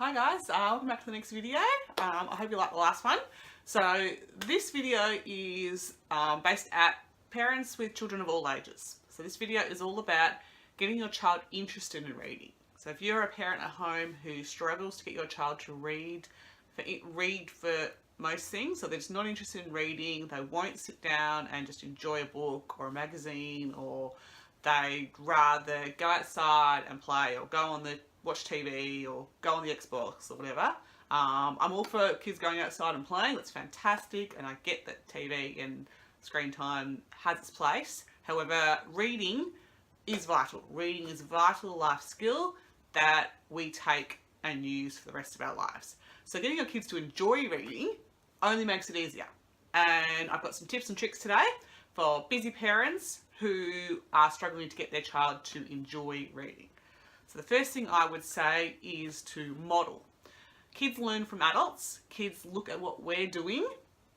Hi guys, welcome back to the next video. I hope you like the last one. So this video is based at parents with children of all ages. So this video is all about getting your child interested in reading. So if you're a parent at home who struggles to get your child to read for most things, or they're just not interested in reading, they won't sit down and just enjoy a book or a magazine, or they'd rather go outside and play or watch TV or go on the Xbox or whatever. I'm all for kids going outside and playing. That's fantastic, and I get that TV and screen time has its place. However, reading is vital. Reading is a vital life skill that we take and use for the rest of our lives. So getting your kids to enjoy reading only makes it easier. And I've got some tips and tricks today for busy parents who are struggling to get their child to enjoy reading. So the first thing I would say is to model. Kids learn from adults. Kids look at what we're doing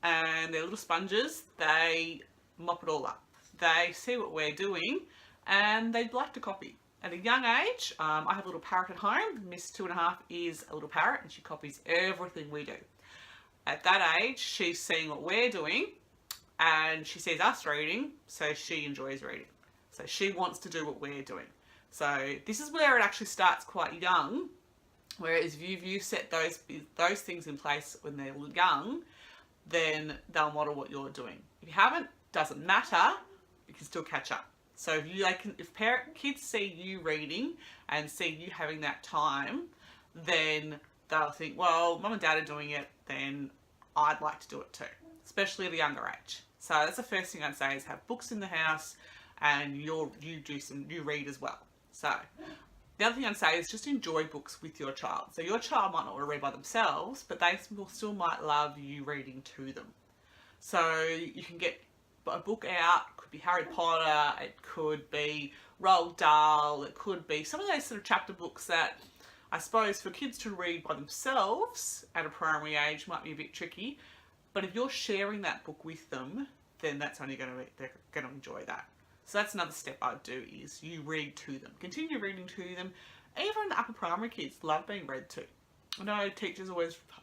and they're little sponges. They mop it all up. They see what we're doing and they'd like to copy. At a young age, I have a little parrot at home. Miss 2.5 is a little parrot and she copies everything we do. At that age, she's seeing what we're doing and she sees us reading, so she enjoys reading. So she wants to do what we're doing. So this is where it actually starts quite young, whereas if you set those things in place when they're young, then they'll model what you're doing. If you haven't, doesn't matter, you can still catch up. So if kids see you reading and see you having that time, then they'll think, well, mum and dad are doing it, then I'd like to do it too, especially at a younger age. So that's the first thing I'd say, is have books in the house and you read as well. So the other thing I'd say is just enjoy books with your child. So your child might not want to read by themselves, but they still might love you reading to them. So you can get a book out. It could be Harry Potter, it could be Roald Dahl, it could be some of those sort of chapter books that I suppose for kids to read by themselves at a primary age might be a bit tricky. But if you're sharing that book with them, then that's only they're going to enjoy that. So that's another step I'd do, is you read to them. Continue reading to them. Even the upper primary kids love being read to. I know teachers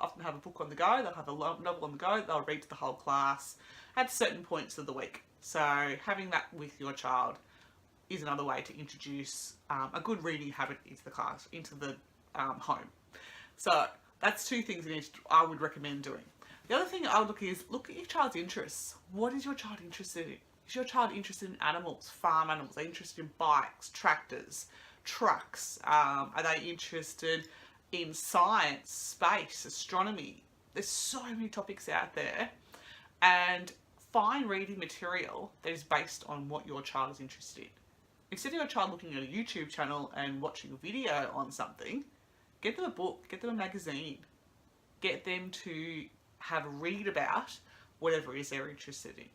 often have a book on the go. They'll have a novel on the go. They'll read to the whole class at certain points of the week. So having that with your child is another way to introduce a good reading habit into the class, into the home. So that's two things I would recommend doing. The other thing I would look at your child's interests. What is your child interested in? Is your child interested in animals, farm animals? Are they interested in bikes, tractors, trucks? Are they interested in science, space, astronomy? There's so many topics out there, and find reading material that is based on what your child is interested in. Instead of your child looking at a YouTube channel and watching a video on something, get them a book, get them a magazine, get them to have a read about whatever it is they're interested in.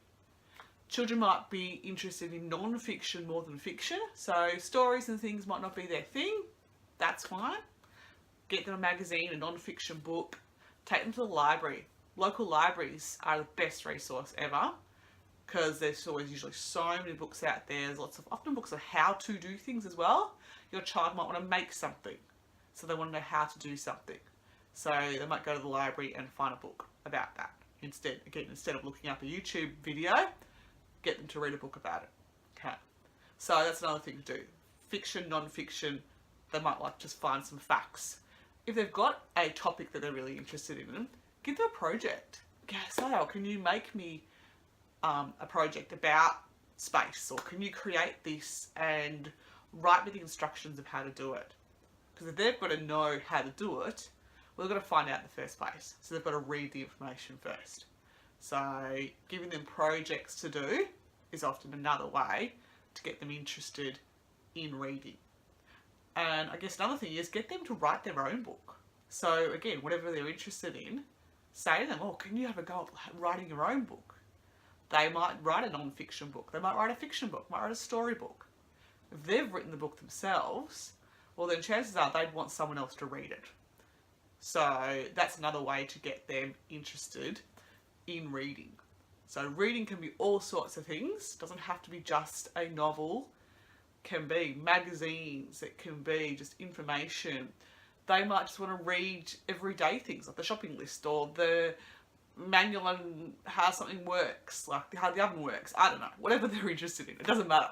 Children might be interested in non-fiction more than fiction, so stories and things might not be their thing. That's fine. Get them a magazine, a non-fiction book. Take them to the library. Local libraries are the best resource ever, because there's always usually so many books out there. There's often books of how to do things as well. Your child might want to make something, so they want to know how to do something. So they might go to the library and find a book about that. Instead of looking up a YouTube video, get them to read a book about it. Okay. So that's another thing to do. Fiction, non-fiction, they might like just find some facts. If they've got a topic that they're really interested in, give them a project. Okay, so can you make me a project about space, or can you create this and write me the instructions of how to do it? Because if they've got to know how to do it, well, they've got to find out in the first place. So they've got to read the information first. So giving them projects to do is often another way to get them interested in reading. And I guess another thing is get them to write their own book. So again, whatever they're interested in, say to them, oh, can you have a go at writing your own book? They might write a non-fiction book. They might write a fiction book, might write a story book. If they've written the book themselves, well, then chances are they'd want someone else to read it. So that's another way to get them interested in reading. So reading can be all sorts of things. It doesn't have to be just a novel. It can be magazines. It can be just information. they might just want to read everyday things like the shopping list or the manual on how something works, like how the oven works. I don't know, whatever they're interested in. It doesn't matter.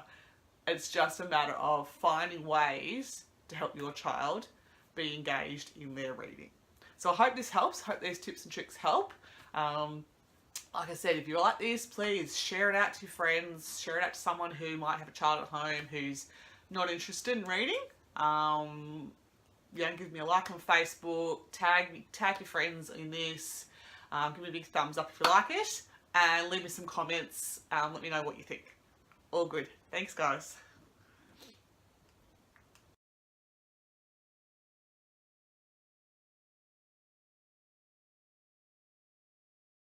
It's just a matter of finding ways to help your child be engaged in their reading. So I hope this helps. I hope these tips and tricks help. Like I said, if you like this, please share it out to your friends, share it out to someone who might have a child at home who's not interested in reading. Give me a like on Facebook, tag your friends in this, give me a big thumbs up if you like it, and leave me some comments, let me know what you think. All good. Thanks guys.